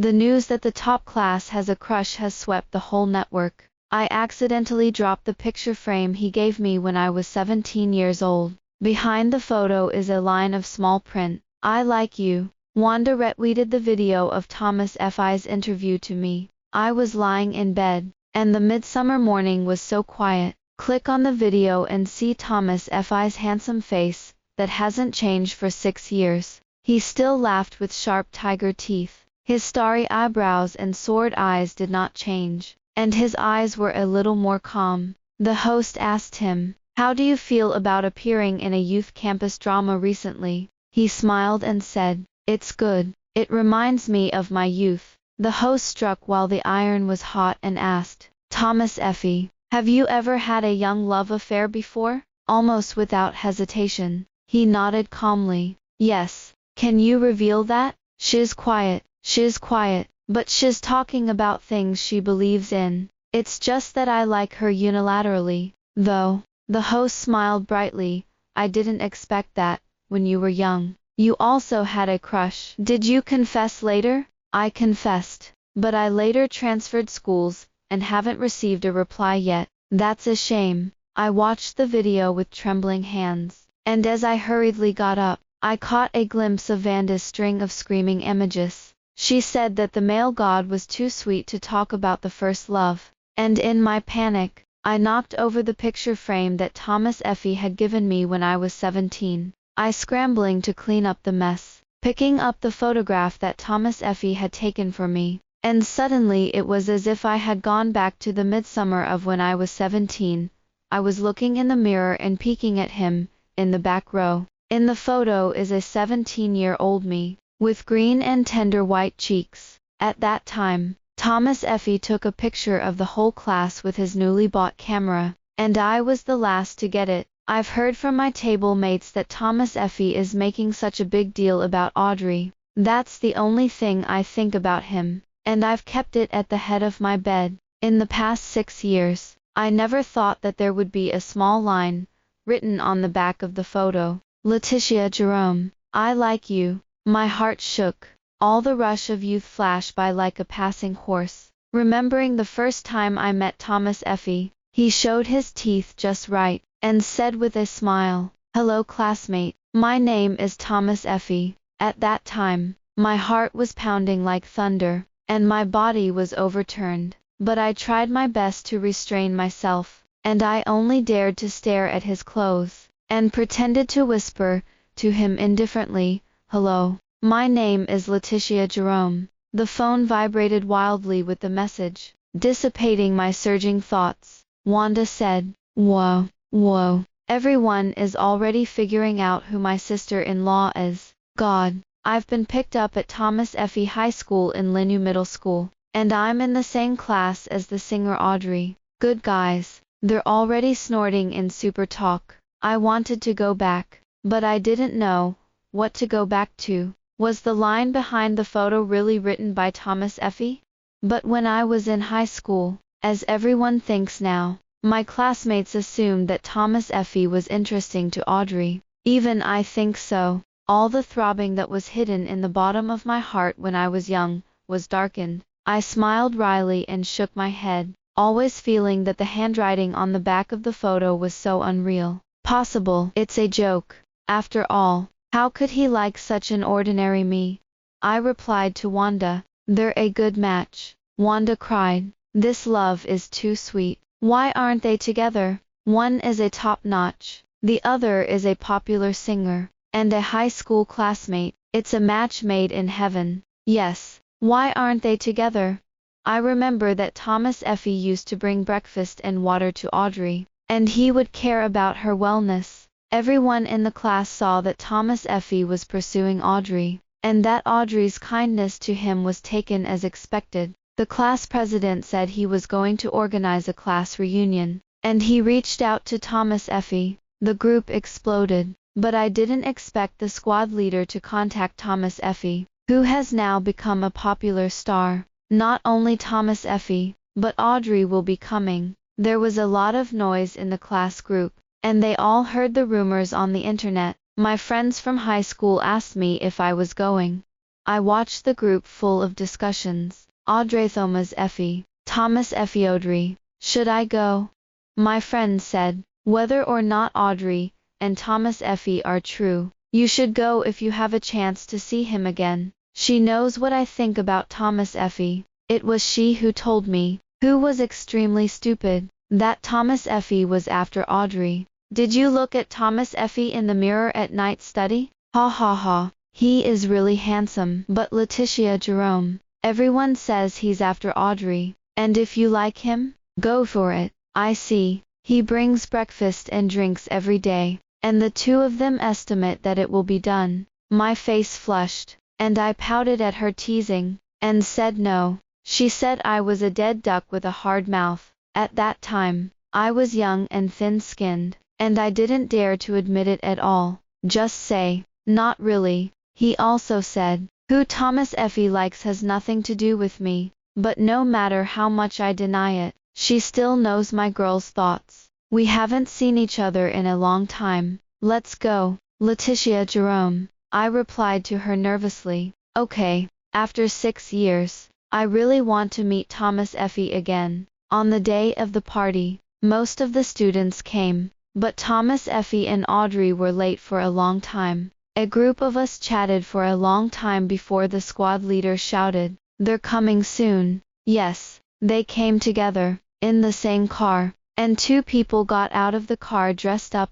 The news that the top class has a crush has swept the whole network. I accidentally dropped the picture frame he gave me when I was 17 years old. Behind the photo is a line of small print. I like you. Wanda retweeted the video of Thomas F.'s interview to me. I was lying in bed, and the midsummer morning was so quiet. Click on the video and see Thomas F.'s handsome face, that hasn't changed for 6 years. He still laughed with sharp tiger teeth. His starry eyebrows and sword eyes did not change, and his eyes were a little more calm. The host asked him, "How do you feel about appearing in a youth campus drama recently?" He smiled and said, "It's good. It reminds me of my youth." The host struck while the iron was hot and asked, "Thomas F.E., have you ever had a young love affair before?" Almost without hesitation, he nodded calmly. "Yes." "Can you reveal that?" She's quiet, but she's talking about things she believes in. It's just that I like her unilaterally, though." The host smiled brightly. "I didn't expect that. When you were young, you also had a crush. Did you confess later?" "I confessed, but I later transferred schools, and haven't received a reply yet." "That's a shame." I watched the video with trembling hands, and as I hurriedly got up, I caught a glimpse of Vanda's string of screaming images. She said that the male god was too sweet to talk about the first love, and in my panic, I knocked over the picture frame that Thomas F.E. had given me when I was 17. I scrambling to clean up the mess, picking up the photograph that Thomas F.E. had taken for me, and suddenly it was as if I had gone back to the midsummer of when I was 17. I was looking in the mirror and peeking at him, in the back row. In the photo is a 17-year-old me, with green and tender white cheeks. At that time, Thomas F.E. took a picture of the whole class with his newly bought camera, and I was the last to get it. I've heard from my table mates that Thomas F.E. is making such a big deal about Audrey. That's the only thing I think about him, and I've kept it at the head of my bed. In the past 6 years, I never thought that there would be a small line, written on the back of the photo. "Letitia Jerome, I like you." My heart shook. All the rush of youth flashed by like a passing horse. Remembering the first time I met Thomas F.E., he showed his teeth just right, and said with a smile, "Hello classmate, my name is Thomas F.E." At that time, my heart was pounding like thunder, and my body was overturned, but I tried my best to restrain myself, and I only dared to stare at his clothes, and pretended to whisper to him indifferently, "Hello, my name is Letitia Jerome." The phone vibrated wildly with the message, dissipating my surging thoughts. Wanda said, "Whoa, everyone is already figuring out who my sister-in-law is. God, I've been picked up at Thomas F.E. High School in Linnu Middle School, and I'm in the same class as the singer Audrey. Good guys, they're already snorting in super talk." I wanted to go back, but I didn't know what to go back to. Was the line behind the photo really written by Thomas F.E.? But when I was in high school, as everyone thinks now, my classmates assumed that Thomas F.E. was interesting to Audrey. Even I think so. All the throbbing that was hidden in the bottom of my heart when I was young, was darkened. I smiled wryly and shook my head, always feeling that the handwriting on the back of the photo was so unreal. Possible. It's a joke. After all, how could he like such an ordinary me? I replied to Wanda, "They're a good match." Wanda cried, "This love is too sweet. Why aren't they together? One is a top-notch, the other is a popular singer, and a high school classmate. It's a match made in heaven." Yes, why aren't they together? I remember that Thomas F.E. used to bring breakfast and water to Audrey, and he would care about her wellness. Everyone in the class saw that Thomas F.E. was pursuing Audrey, and that Audrey's kindness to him was taken as expected. The class president said he was going to organize a class reunion, and he reached out to Thomas F.E. The group exploded, but I didn't expect the squad leader to contact Thomas F.E., who has now become a popular star. Not only Thomas F.E., but Audrey will be coming. There was a lot of noise in the class group, and they all heard the rumors on the internet. My friends from high school asked me if I was going. I watched the group full of discussions. Audrey Thomas Effie, Thomas Effie Audrey. Should I go? My friend said. Whether or not Audrey and Thomas Effie are true, you should go if you have a chance to see him again. She knows what I think about Thomas Effie. It was she who told me, who was extremely stupid, that Thomas Effie was after Audrey. Did you look at Thomas Effie in the mirror at night study? Ha ha ha. He is really handsome. But Letitia Jerome, everyone says he's after Audrey. And if you like him, go for it. I see. He brings breakfast and drinks every day, and the two of them estimate that it will be done. My face flushed, and I pouted at her teasing, and said no. She said I was a dead duck with a hard mouth. At that time, I was young and thin-skinned, and I didn't dare to admit it at all. Just say, not really. He also said, who Thomas Effie likes has nothing to do with me, but no matter how much I deny it, she still knows my girl's thoughts. We haven't seen each other in a long time. Let's go. Letitia Jerome, I replied to her nervously. Okay. After 6 years, I really want to meet Thomas Effie again. On the day of the party, most of the students came, but Thomas Effie and Audrey were late for a long time. A group of us chatted for a long time before the squad leader shouted, they're coming soon. Yes, they came together, in the same car, and 2 people got out of the car dressed up.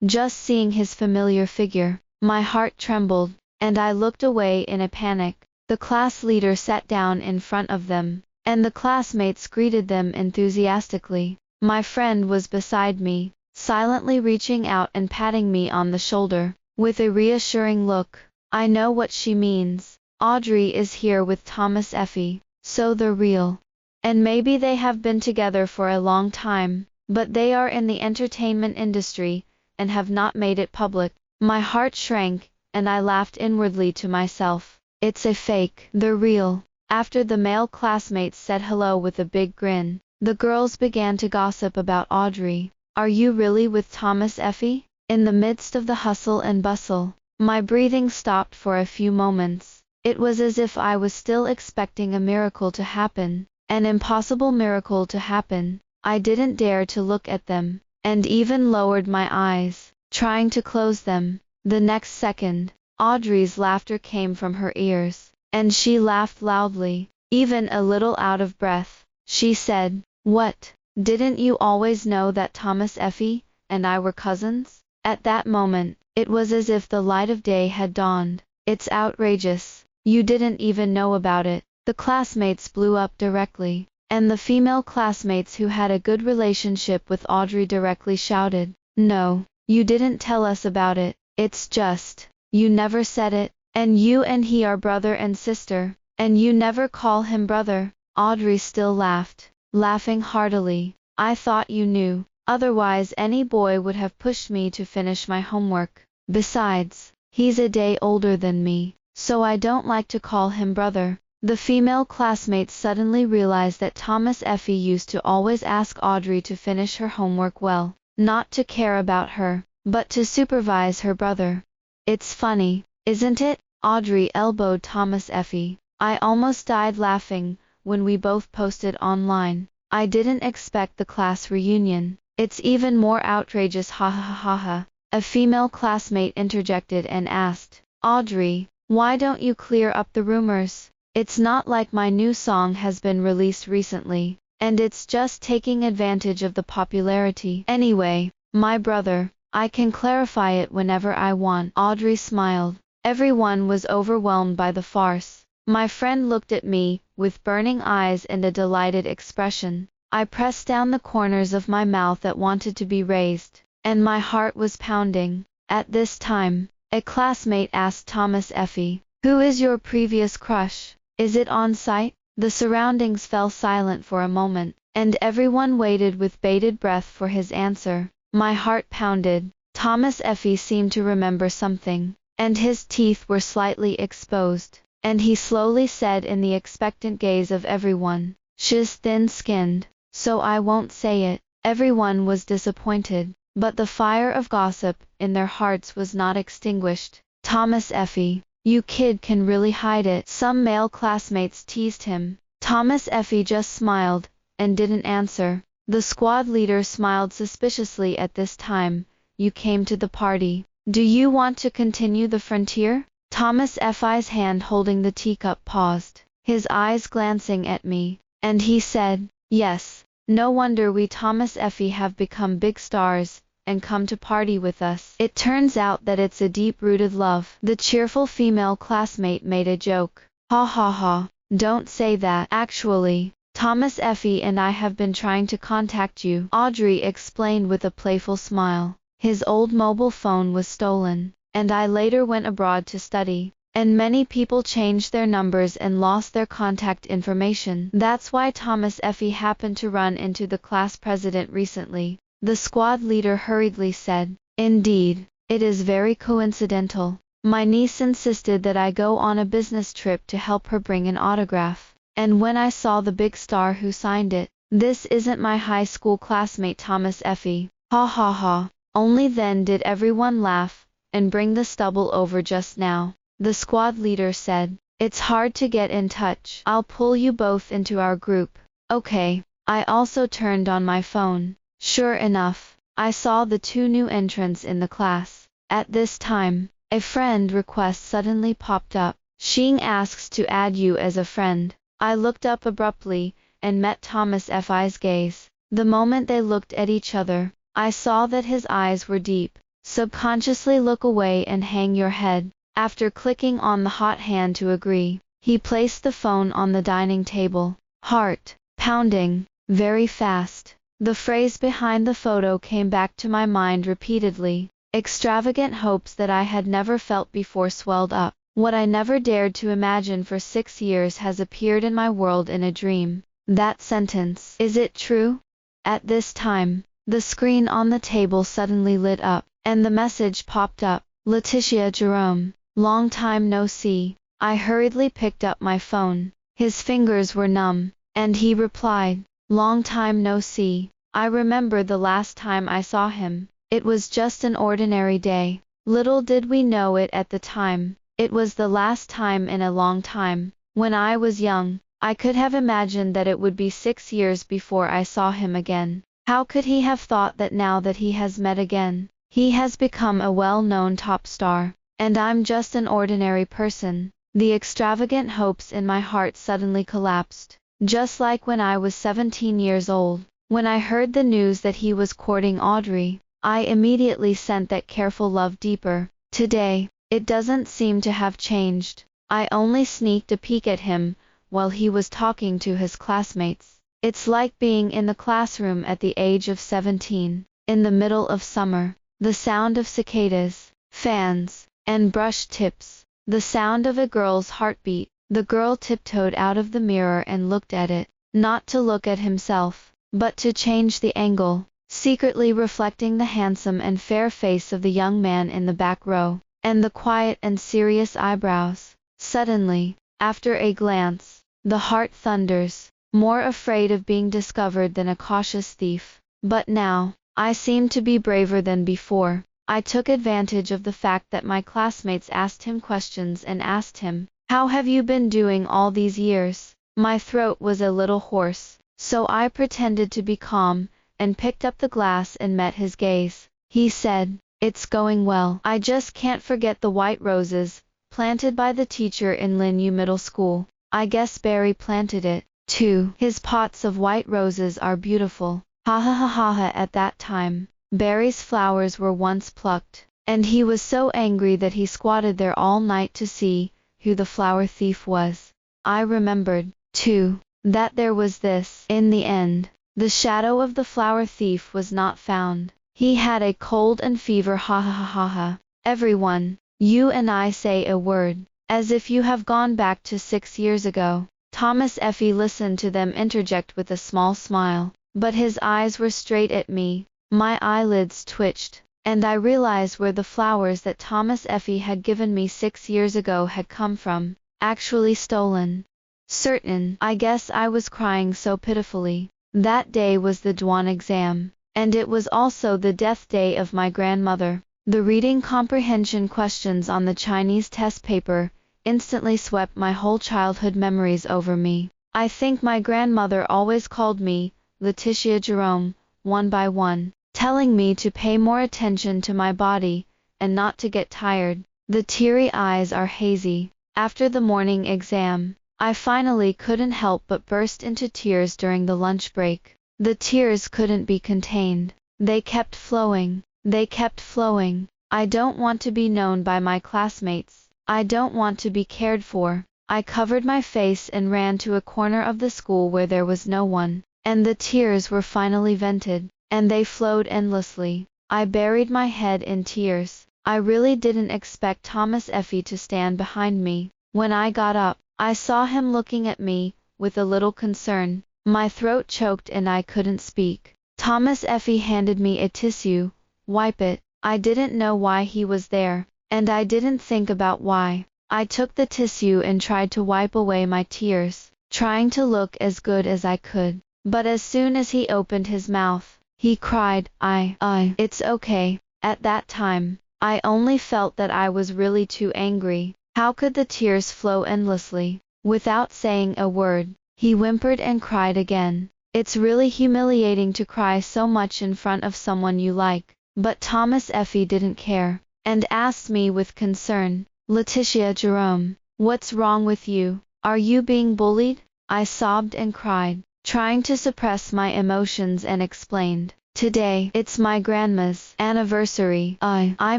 Just seeing his familiar figure, my heart trembled, and I looked away in a panic. The class leader sat down in front of them, and the classmates greeted them enthusiastically. My friend was beside me, silently reaching out and patting me on the shoulder, with a reassuring look. I know what she means. Audrey is here with Thomas Effie, so they're real. And maybe they have been together for a long time, but they are in the entertainment industry, and have not made it public. My heart shrank, and I laughed inwardly to myself. It's a fake. They're real. After the male classmates said hello with a big grin, the girls began to gossip about Audrey. Are you really with Thomas Effie? In the midst of the hustle and bustle, my breathing stopped for a few moments. It was as if I was still expecting a miracle to happen, an impossible miracle to happen. I didn't dare to look at them, and even lowered my eyes, trying to close them. The next second, Audrey's laughter came from her ears, and she laughed loudly, even a little out of breath. She said, what? Didn't you always know that Thomas Effie and I were cousins? At that moment, it was as if the light of day had dawned. It's outrageous. You didn't even know about it. The classmates blew up directly, and the female classmates who had a good relationship with Audrey directly shouted, no, you didn't tell us about it. It's just, you never said it, and you and he are brother and sister, and you never call him brother. Audrey still laughed, laughing heartily. I thought you knew. Otherwise any boy would have pushed me to finish my homework. Besides, he's a day older than me, so I don't like to call him brother. The female classmates suddenly realized that Thomas Effie used to always ask Audrey to finish her homework well, not to care about her, but to supervise her brother. It's funny, isn't it? Audrey elbowed Thomas Effie. I almost died laughing when we both posted online. I didn't expect the class reunion. It's even more outrageous, ha ha ha ha. A female classmate interjected and asked, Audrey, why don't you clear up the rumors? It's not like my new song has been released recently, and it's just taking advantage of the popularity. Anyway, my brother, I can clarify it whenever I want. Audrey smiled. Everyone was overwhelmed by the farce. My friend looked at me, with burning eyes and a delighted expression. I pressed down the corners of my mouth that wanted to be raised, and my heart was pounding. At this time, a classmate asked Thomas Effie, who is your previous crush? Is it on site? The surroundings fell silent for a moment, and everyone waited with bated breath for his answer. My heart pounded. Thomas Effie seemed to remember something, and his teeth were slightly exposed, and he slowly said in the expectant gaze of everyone, she's thin-skinned, so I won't say it. Everyone was disappointed, but the fire of gossip in their hearts was not extinguished. Thomas Effie, You kid can really hide it. Some male classmates teased him. Thomas Effie just smiled, and didn't answer. The squad leader smiled suspiciously at this time. You came to the party. Do you want to continue the frontier? Thomas Effie's hand holding the teacup paused, his eyes glancing at me, and he said, yes. No wonder we Thomas Effie have become big stars, and come to party with us. It turns out that it's a deep-rooted love. The cheerful female classmate made a joke. Ha ha ha, don't say that. Actually, Thomas Effie and I have been trying to contact you, Audrey explained with a playful smile. His old mobile phone was stolen, and I later went abroad to study. And many people changed their numbers and lost their contact information. That's why Thomas Effie happened to run into the class president recently. The squad leader hurriedly said, indeed, it is very coincidental. My niece insisted that I go on a business trip to help her bring an autograph. And when I saw the big star who signed it, this isn't my high school classmate Thomas Effie. Ha ha ha. Only then did everyone laugh, and bring the stubble over just now. The squad leader said, it's hard to get in touch. I'll pull you both into our group. Okay. I also turned on my phone. Sure enough, I saw the two new entrants in the class. At this time, a friend request suddenly popped up. Xing asks to add you as a friend. I looked up abruptly, and met Thomas Effie's gaze. The moment they looked at each other, I saw that his eyes were deep. Subconsciously look away and hang your head. After clicking on the hot hand to agree, he placed the phone on the dining table. Heart pounding, very fast. The phrase behind the photo came back to my mind repeatedly. Extravagant hopes that I had never felt before swelled up. What I never dared to imagine for 6 years has appeared in my world in a dream. That sentence. Is it true? At this time, the screen on the table suddenly lit up, and the message popped up. Letitia Jerome. Long time no see. I hurriedly picked up my phone. His fingers were numb, and he replied, long time no see. I remember the last time I saw him. It was just an ordinary day. Little did we know it at the time. It was the last time in a long time. When I was young, I could have imagined that it would be 6 years before I saw him again. How could he have thought that now that he has met again, he has become a well-known top star, and I'm just an ordinary person? The extravagant hopes in my heart suddenly collapsed, just like when I was 17 years old. When I heard the news that he was courting Audrey, I immediately sent that careful love deeper. Today, it doesn't seem to have changed. I only sneaked a peek at him while he was talking to his classmates. It's like being in the classroom at the age of 17, in the middle of summer. The sound of cicadas, fans, and brush tips. The sound of a girl's heartbeat. The girl tiptoed out of the mirror and looked at it, not to look at himself, but to change the angle, secretly reflecting the handsome and fair face of the young man in the back row, and the quiet and serious eyebrows. Suddenly, after a glance, the heart thunders, more afraid of being discovered than a cautious thief. But now, I seem to be braver than before. I took advantage of the fact that my classmates asked him questions and asked him, how have you been doing all these years? My throat was a little hoarse, so I pretended to be calm, and picked up the glass and met his gaze. He said, it's going well. I just can't forget the white roses, planted by the teacher in Linyu Middle School. I guess Barry planted it, too. His pots of white roses are beautiful. Ha ha ha ha ha. At that time, Barry's flowers were once plucked, and he was so angry that he squatted there all night to see who the flower thief was. I remembered, too, that there was this. In the end, the shadow of the flower thief was not found. He had a cold and fever. Ha ha ha ha ha. Everyone, you and I say a word, as if you have gone back to 6 years ago. Thomas Effie listened to them interject with a small smile, but his eyes were straight at me. My eyelids twitched, and I realized where the flowers that Thomas Effie had given me 6 years ago had come from, actually stolen. Certain, I guess I was crying so pitifully. That day was the Duan exam, and it was also the death day of my grandmother. The reading comprehension questions on the Chinese test paper instantly swept my whole childhood memories over me. I think my grandmother always called me Letitia Jerome, one by one, telling me to pay more attention to my body and not to get tired. The teary eyes are hazy. After the morning exam, I finally couldn't help but burst into tears during the lunch break. The tears couldn't be contained. They kept flowing. They kept flowing. I don't want to be known by my classmates. I don't want to be cared for. I covered my face and ran to a corner of the school where there was no one, and the tears were finally vented, and they flowed endlessly. I buried my head in tears. I really didn't expect Thomas Effie to stand behind me. When I got up, I saw him looking at me with a little concern. My throat choked and I couldn't speak. Thomas Effie handed me a tissue. Wipe it. I didn't know why he was there, and I didn't think about why. I took the tissue and tried to wipe away my tears, trying to look as good as I could. But as soon as he opened his mouth, he cried, It's okay. At that time, I only felt that I was really too angry. How could the tears flow endlessly? Without saying a word, he whimpered and cried again. It's really humiliating to cry so much in front of someone you like. But Thomas Effie didn't care, and asked me with concern, Letitia Jerome, what's wrong with you? Are you being bullied? I sobbed and cried, trying to suppress my emotions, and explained, today, it's my grandma's anniversary. I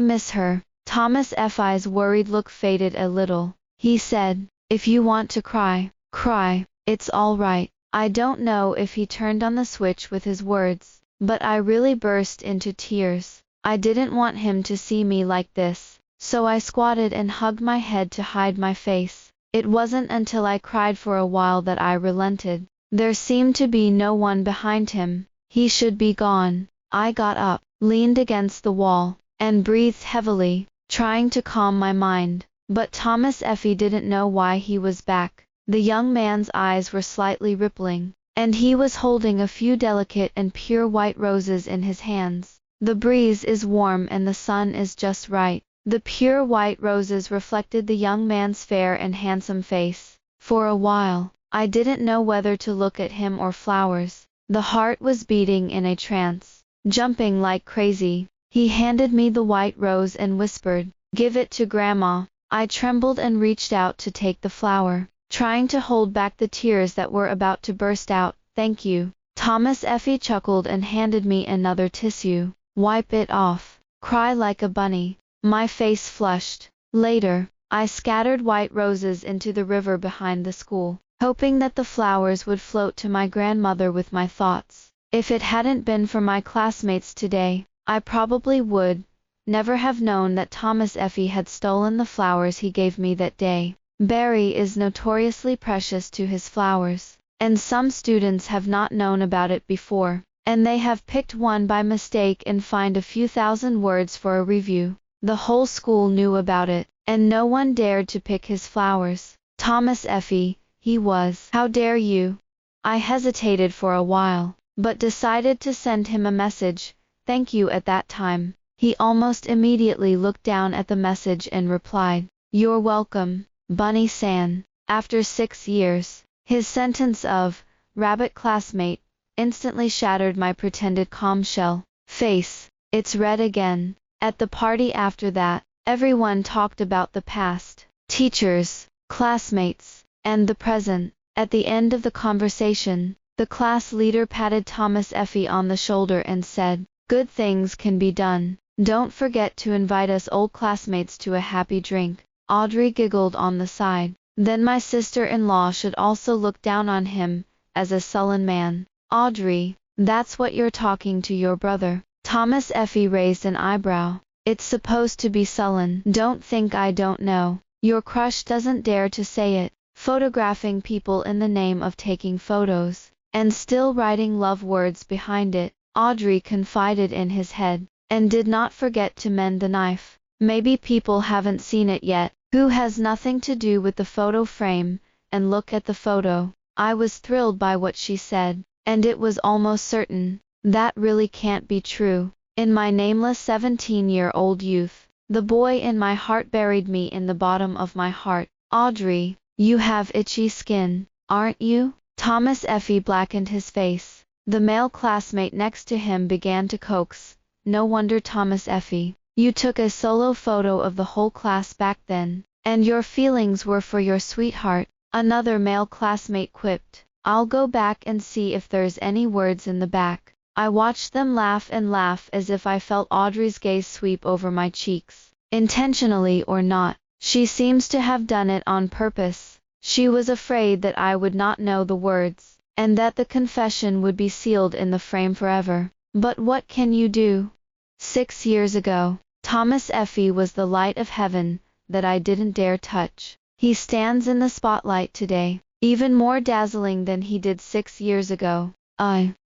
miss her. Thomas Effie's worried look faded a little. He said, if you want to cry, cry. It's all right. I don't know if he turned on the switch with his words, but I really burst into tears. I didn't want him to see me like this, so I squatted and hugged my head to hide my face. It wasn't until I cried for a while that I relented. There seemed to be no one behind him. He should be gone. I got up, leaned against the wall, and breathed heavily, trying to calm my mind. But Thomas Effie didn't know why he was back. The young man's eyes were slightly rippling, and he was holding a few delicate and pure white roses in his hands. The breeze is warm and the sun is just right. The pure white roses reflected the young man's fair and handsome face. For a while, I didn't know whether to look at him or flowers. The heart was beating in a trance, jumping like crazy. He handed me the white rose and whispered, give it to Grandma. I trembled and reached out to take the flower, trying to hold back the tears that were about to burst out. Thank you. Thomas Effie chuckled and handed me another tissue. Wipe it off. Cry like a bunny. My face flushed. Later, I scattered white roses into the river behind the school, hoping that the flowers would float to my grandmother with my thoughts. If it hadn't been for my classmates today, I probably would never have known that Thomas Effie had stolen the flowers he gave me that day. Barry is notoriously precious to his flowers, and some students have not known about it before, and they have picked one by mistake and find a few thousand words for a review. The whole school knew about it, and no one dared to pick his flowers. Thomas Effie, he was. How dare you? I hesitated for a while, but decided to send him a message. Thank you at that time. He almost immediately looked down at the message and replied, you're welcome, Bunny San. After 6 years, his sentence of, rabbit classmate, instantly shattered my pretended calm shell face. It's red again. At the party after that, everyone talked about the past, teachers, classmates, and the present. At the end of the conversation, the class leader patted Thomas Effie on the shoulder and said, good things can be done. Don't forget to invite us old classmates to a happy drink. Audrey giggled on the side. Then my sister-in-law should also look down on him as a sullen man. Audrey, that's what you're talking to your brother. Thomas Effie raised an eyebrow. It's supposed to be sullen. Don't think I don't know. Your crush doesn't dare to say it. Photographing people in the name of taking photos, and still writing love words behind it. Audrey confided in his head, and did not forget to mend the knife. Maybe people haven't seen it yet. Who has nothing to do with the photo frame, and look at the photo. I was thrilled by what she said, and it was almost certain. That really can't be true. In my nameless 17-year-old youth, the boy in my heart buried me in the bottom of my heart. Audrey, you have itchy skin, aren't you? Thomas Effie blackened his face. The male classmate next to him began to coax. No wonder, Thomas Effie. You took a solo photo of the whole class back then, and your feelings were for your sweetheart. Another male classmate quipped. I'll go back and see if there's any words in the back. I watched them laugh and laugh as if I felt Audrey's gaze sweep over my cheeks. Intentionally or not, she seems to have done it on purpose. She was afraid that I would not know the words, and that the confession would be sealed in the frame forever. But what can you do? 6 years ago, Thomas Effie was the light of heaven that I didn't dare touch. He stands in the spotlight today, even more dazzling than he did 6 years ago.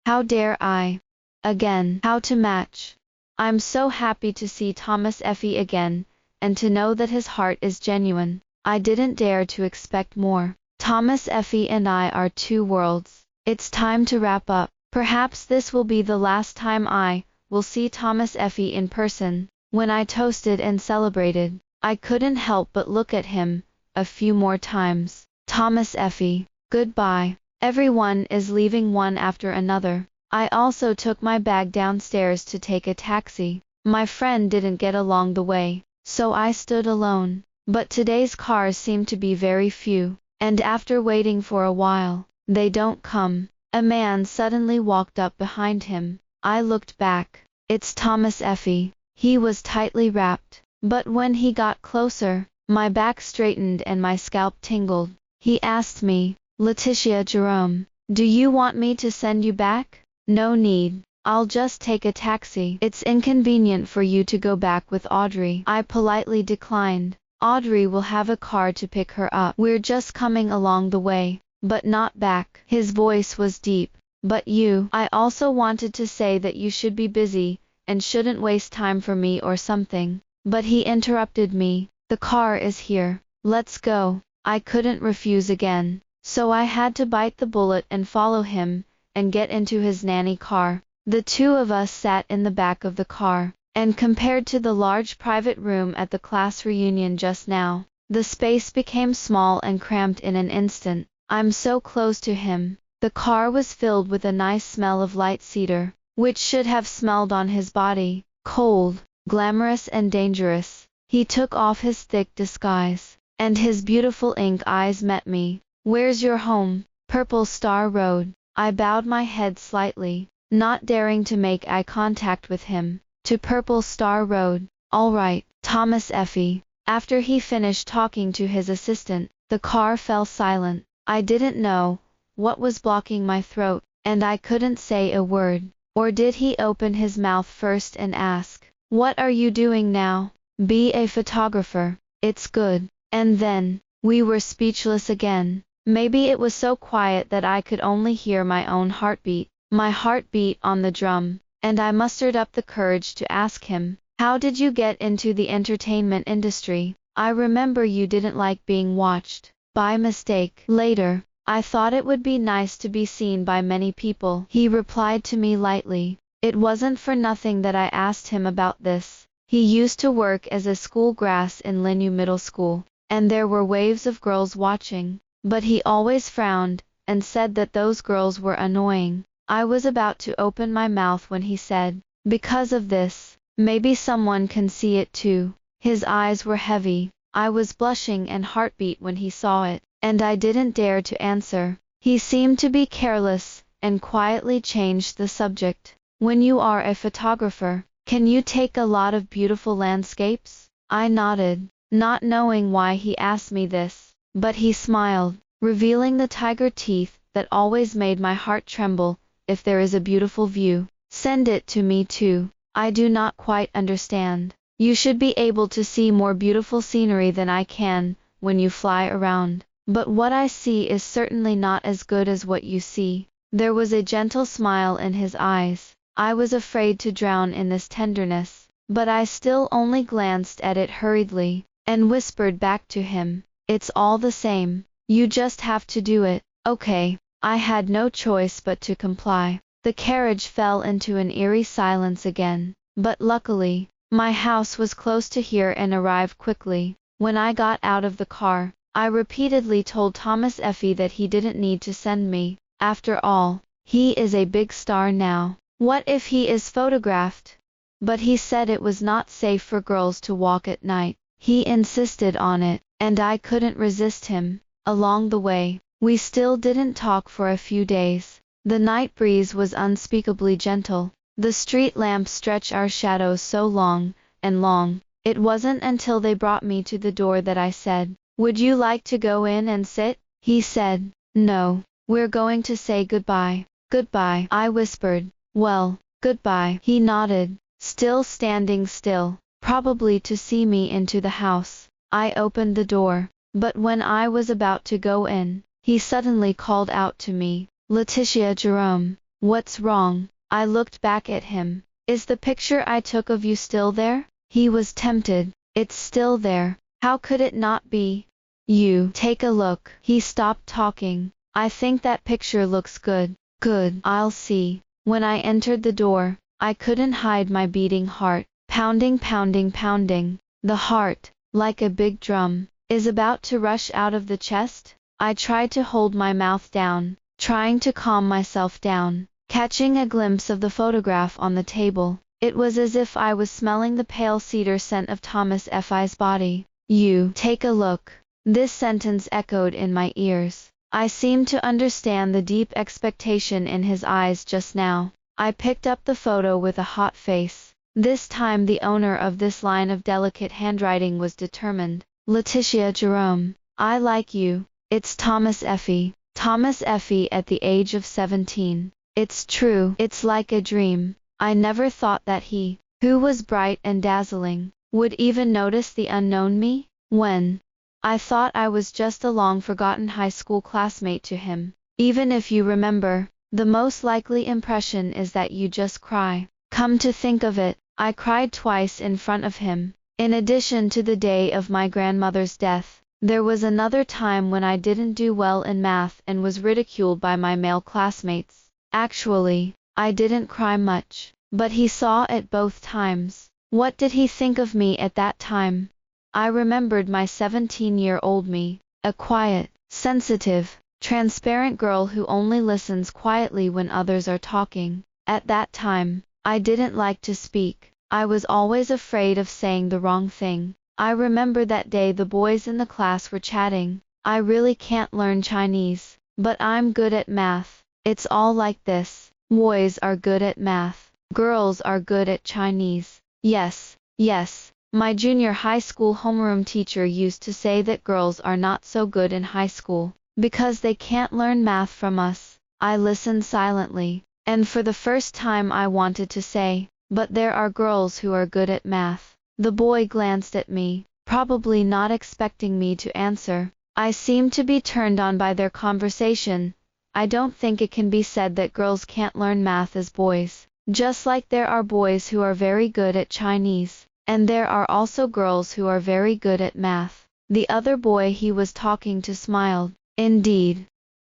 How dare I? Again, how to match? I'm so happy to see Thomas Effie again, and to know that his heart is genuine. I didn't dare to expect more. Thomas Effie and I are two worlds. It's time to wrap up. Perhaps this will be the last time I will see Thomas Effie in person. When I toasted and celebrated, I couldn't help but look at him a few more times. Thomas Effie, goodbye. Everyone is leaving one after another. I also took my bag downstairs to take a taxi. My friend didn't get along the way, so I stood alone. But today's cars seem to be very few, and after waiting for a while, they don't come. A man suddenly walked up behind him. I looked back. It's Thomas Effie. He was tightly wrapped, but when he got closer, my back straightened and my scalp tingled. He asked me, Letitia Jerome, do you want me to send you back? No need. I'll just take a taxi. It's inconvenient for you to go back with Audrey. I politely declined. Audrey will have a car to pick her up. We're just coming along the way, but not back. His voice was deep. But you, I also wanted to say that you should be busy, and shouldn't waste time for me or something. But he interrupted me. The car is here. Let's go. I couldn't refuse again. So I had to bite the bullet and follow him, and get into his nanny car. The two of us sat in the back of the car, and compared to the large private room at the class reunion just now, the space became small and cramped in an instant. I'm so close to him. The car was filled with a nice smell of light cedar, which should have smelled on his body, cold, glamorous and dangerous. He took off his thick disguise, and his beautiful ink eyes met me. Where's your home? Purple Star Road. I bowed my head slightly, not daring to make eye contact with him. To Purple Star Road. All right, Thomas Effie. After he finished talking to his assistant, the car fell silent. I didn't know what was blocking my throat, and I couldn't say a word. Or did he open his mouth first and ask, what are you doing now? Be a photographer. It's good. And then, we were speechless again. Maybe it was so quiet that I could only hear my own heartbeat, my heartbeat on the drum, and I mustered up the courage to ask him, how did you get into the entertainment industry? I remember you didn't like being watched. By mistake. Later, I thought it would be nice to be seen by many people. He replied to me lightly. It wasn't for nothing that I asked him about this. He used to work as a school grass in Linnu Middle School, and there were waves of girls watching. But he always frowned, and said that those girls were annoying. I was about to open my mouth when he said, because of this, maybe someone can see it too. His eyes were heavy. I was blushing and heartbeat when he saw it, and I didn't dare to answer. He seemed to be careless, and quietly changed the subject. When you are a photographer, can you take a lot of beautiful landscapes? I nodded, not knowing why he asked me this. But he smiled, revealing the tiger teeth that always made my heart tremble. If there is a beautiful view, send it to me too. I do not quite understand. You should be able to see more beautiful scenery than I can when you fly around. But what I see is certainly not as good as what you see. There was a gentle smile in his eyes. I was afraid to drown in this tenderness, but I still only glanced at it hurriedly, and whispered back to him, it's all the same. You just have to do it. Okay. I had no choice but to comply. The carriage fell into an eerie silence again, but luckily, my house was close to here and arrived quickly. When I got out of the car, I repeatedly told Thomas Effie that he didn't need to send me. After all, he is a big star now. What if he is photographed? But he said it was not safe for girls to walk at night. He insisted on it, and I couldn't resist him. Along the way, we still didn't talk for a few days. The night breeze was unspeakably gentle. The street lamps stretched our shadows so long and long. It wasn't until they brought me to the door that I said, "Would you like to go in and sit?" He said, "No, we're going to say goodbye." "Goodbye," I whispered. "Well, goodbye." He nodded, still standing still, probably to see me into the house. I opened the door, but when I was about to go in, he suddenly called out to me, "Letitia Jerome, what's wrong?" I looked back at him. "Is the picture I took of you still there?" He was tempted. "It's still there. How could it not be? You, take a look." He stopped talking. "I think that picture looks good." "Good, I'll see." When I entered the door, I couldn't hide my beating heart, pounding, pounding, pounding. The heart, like a big drum, is about to rush out of the chest. I tried to hold my mouth down, trying to calm myself down, catching a glimpse of the photograph on the table. It was as if I was smelling the pale cedar scent of Thomas Effie's body. "You, take a look." This sentence echoed in my ears. I seemed to understand the deep expectation in his eyes just now. I picked up the photo with a hot face. This time the owner of this line of delicate handwriting was determined. "Letitia Jerome, I like you." It's Thomas Effie. Thomas Effie at the age of 17. It's true. It's like a dream. I never thought that he, who was bright and dazzling, would even notice the unknown me. When I thought I was just a long-forgotten high school classmate to him. Even if you remember, the most likely impression is that you just cry. Come to think of it, I cried twice in front of him. In addition to the day of my grandmother's death, there was another time when I didn't do well in math and was ridiculed by my male classmates. Actually, I didn't cry much, but he saw it both times. What did he think of me at that time? I remembered my 17-year-old me, a quiet, sensitive, transparent girl who only listens quietly when others are talking. At that time, I didn't like to speak. I was always afraid of saying the wrong thing. I remember that day the boys in the class were chatting. "I really can't learn Chinese, but I'm good at math." It's all like this. Boys are good at math. Girls are good at Chinese. Yes, yes. My junior high school homeroom teacher used to say that girls are not so good in high school, because they can't learn math from us. I listened silently, and for the first time I wanted to say, "But there are girls who are good at math." The boy glanced at me, probably not expecting me to answer. I seemed to be turned on by their conversation. I don't think it can be said that girls can't learn math as boys, just like there are boys who are very good at Chinese, and there are also girls who are very good at math. The other boy he was talking to smiled. "Indeed."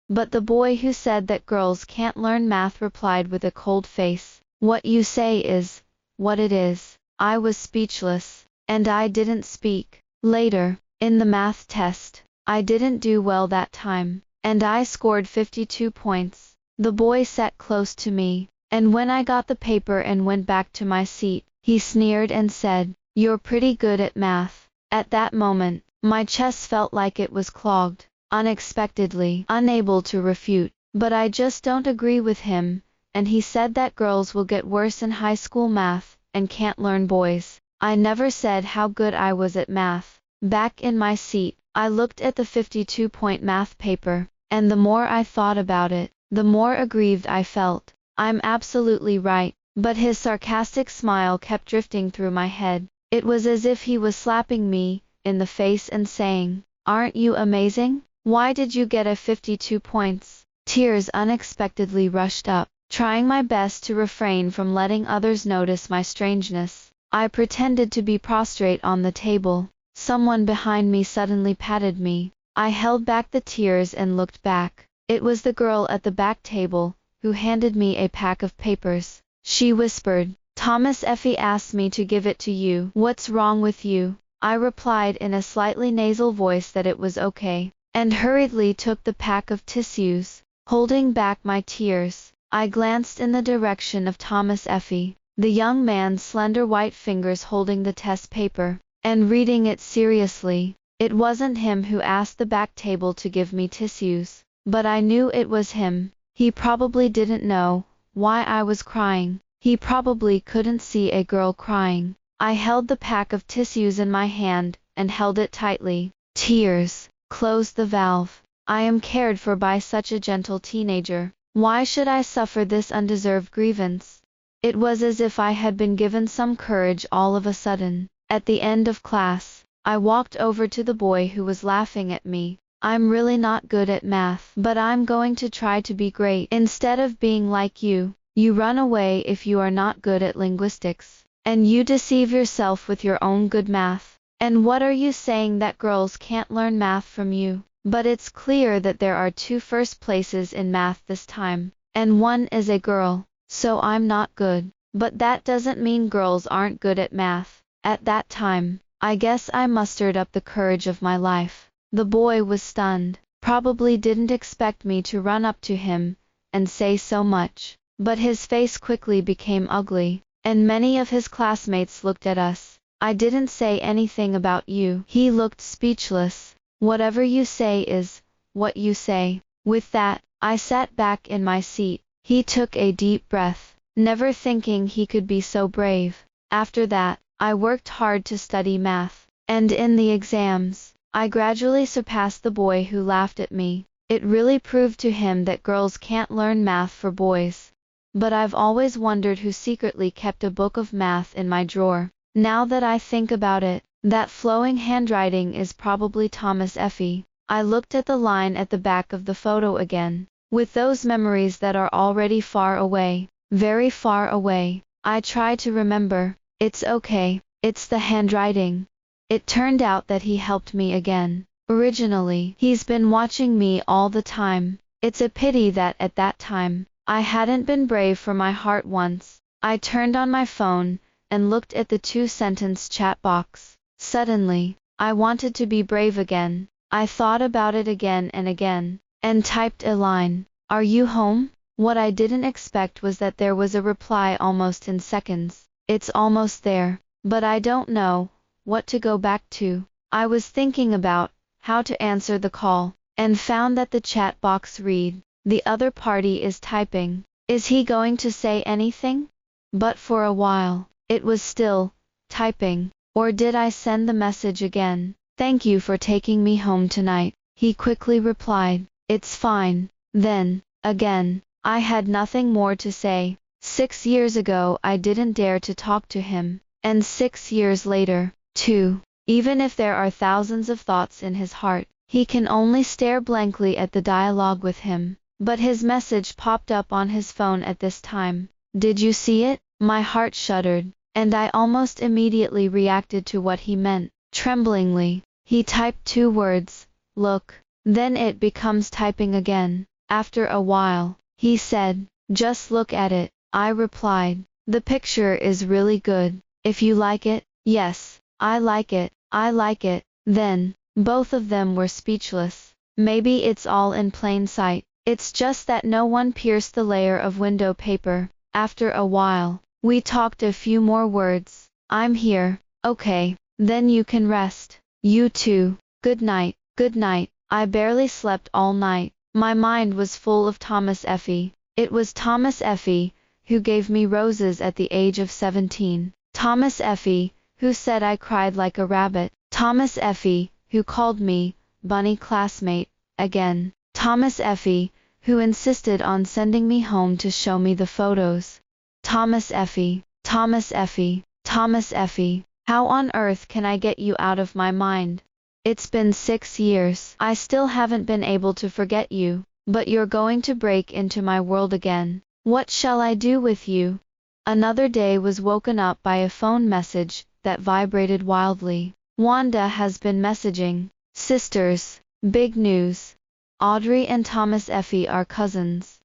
But the boy who said that girls can't learn math replied with a cold face, "What you say is what it is." I was speechless, and I didn't speak. Later, in the math test, I didn't do well that time, and I scored 52 points. The boy sat close to me, and when I got the paper and went back to my seat, he sneered and said, "You're pretty good at math." At that moment, my chest felt like it was clogged, unexpectedly, unable to refute. "But I just don't agree with him, and he said that girls will get worse in high school math, and can't learn boys." I never said how good I was at math. Back in my seat, I looked at the 52-point math paper, and the more I thought about it, the more aggrieved I felt. I'm absolutely right. But his sarcastic smile kept drifting through my head. It was as if he was slapping me in the face and saying, "Aren't you amazing? Why did you get a 52 points?" Tears unexpectedly rushed up. Trying my best to refrain from letting others notice my strangeness, I pretended to be prostrate on the table. Someone behind me suddenly patted me. I held back the tears and looked back. It was the girl at the back table, who handed me a pack of papers. She whispered, "Thomas Effie asked me to give it to you." "What's wrong with you?" I replied in a slightly nasal voice that it was okay, and hurriedly took the pack of tissues. Holding back my tears, I glanced in the direction of Thomas Effie, the young man's slender white fingers holding the test paper, and reading it seriously. It wasn't him who asked the back table to give me tissues, but I knew it was him. He probably didn't know why I was crying. He probably couldn't see a girl crying. I held the pack of tissues in my hand, and held it tightly. Tears closed the valve. I am cared for by such a gentle teenager. Why should I suffer this undeserved grievance? It was as if I had been given some courage all of a sudden. At the end of class, I walked over to the boy who was laughing at me. I'm really not good at math, but I'm going to try to be great. Instead of being like you, you run away if you are not good at linguistics, and you deceive yourself with your own good math. And what are you saying that girls can't learn math from you? But it's clear that there are two first places in math this time, and one is a girl, so I'm not good. But that doesn't mean girls aren't good at math. At that time, I guess I mustered up the courage of my life. The boy was stunned, probably didn't expect me to run up to him and say so much, but his face quickly became ugly, and many of his classmates looked at us. I didn't say anything about you. He looked speechless. Whatever you say is what you say. With that, I sat back in my seat. He took a deep breath, never thinking he could be so brave. After that, I worked hard to study math, and in the exams, I gradually surpassed the boy who laughed at me. It really proved to him that girls can't learn math for boys. But I've always wondered who secretly kept a book of math in my drawer. Now that I think about it, that flowing handwriting is probably Thomas Effie. I looked at the line at the back of the photo again. With those memories that are already far away, very far away, I try to remember. It's okay, it's the handwriting. It turned out that he helped me again. Originally, he's been watching me all the time. It's a pity that at that time, I hadn't been brave for my heart once. I turned on my phone and looked at the two-sentence chat box. Suddenly, I wanted to be brave again. I thought about it again and again, and typed a line. Are you home? What I didn't expect was that there was a reply almost in seconds. It's almost there, but I don't know what to go back to. I was thinking about how to answer the call, and found that the chat box read, the other party is typing. Is he going to say anything? But for a while, it was still typing. Or did I send the message again? Thank you for taking me home tonight, he quickly replied. It's fine. Then, again, I had nothing more to say. 6 years ago I didn't dare to talk to him, and 6 years later, too. Even if there are thousands of thoughts in his heart, he can only stare blankly at the dialogue with him. But his message popped up on his phone at this time. Did you see it? My heart shuddered, and I almost immediately reacted to what he meant. Tremblingly, he typed 2 words, look. Then it becomes typing again. After a while, he said, just look at it. I replied, the picture is really good. If you like it, yes, I like it, I like it. Then, both of them were speechless. Maybe it's all in plain sight. It's just that no one pierced the layer of window paper. After a while, we talked a few more words. I'm here. Okay, then you can rest. You too. Good night. Good night. I barely slept all night. My mind was full of Thomas Effie. It was Thomas Effie who gave me roses at the age of 17. Thomas Effie who said I cried like a rabbit. Thomas Effie who called me bunny classmate again. Thomas Effie who insisted on sending me home to show me the photos. Thomas Effie, Thomas Effie, Thomas Effie. How on earth can I get you out of my mind? It's been 6 years. I still haven't been able to forget you, but you're going to break into my world again. What shall I do with you? Another day was woken up by a phone message that vibrated wildly. Wanda has been messaging. Sisters. Big news. Audrey and Thomas Effie are cousins.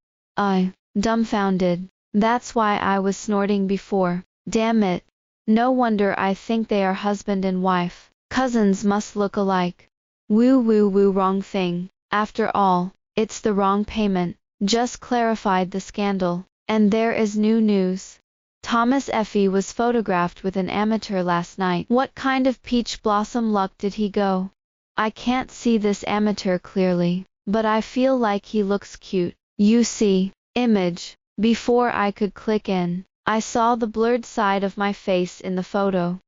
Dumbfounded. That's why I was snorting before. Damn it. No wonder I think they are husband and wife. Cousins must look alike. Woo woo woo, wrong thing. After all, it's the wrong payment. Just clarified the scandal. And there is new news. Thomas Effie was photographed with an amateur last night. What kind of peach blossom luck did he go? I can't see this amateur clearly, but I feel like he looks cute. You see, image. Before I could click in, I saw the blurred side of my face in the photo.